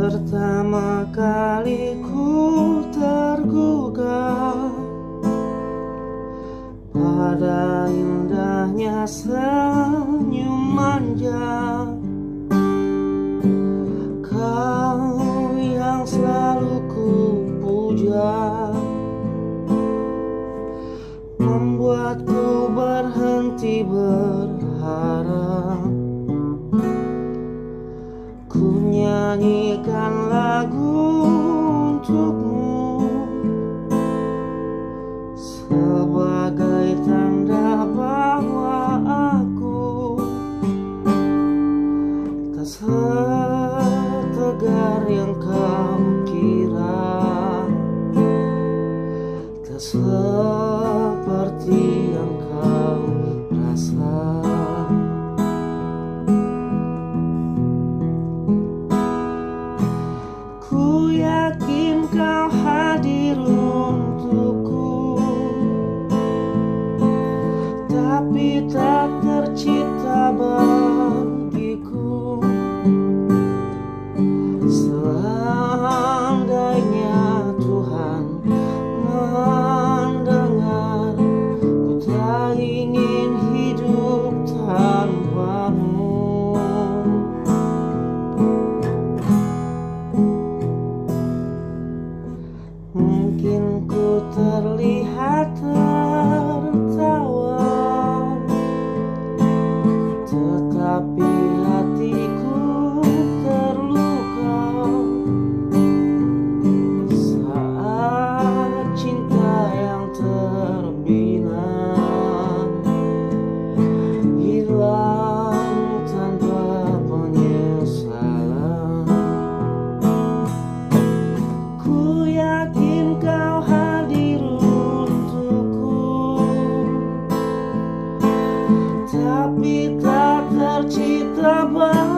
Pertama kali ku tergugah pada indahnya senyum manja. Kau yang selalu ku puja, membuatku berhenti berharap. Ku nyanyikan lagu untukmu sebagai tanda bahwa aku tak setegar yang kau kira, tak seperti yang kau rasa. Ku yakin kau hadir untukku, tapi tak tercipta bagiku. Seandainya Tuhan mendengar, ku tak ingin hidup tanpamu. Mungkin ku terlihat tertawa, tetapi hatiku terluka saat cinta yang terbina hilang tanpa penyesalan. Ku yakin kau hadir untukku, tapi tak tercipta bahagia.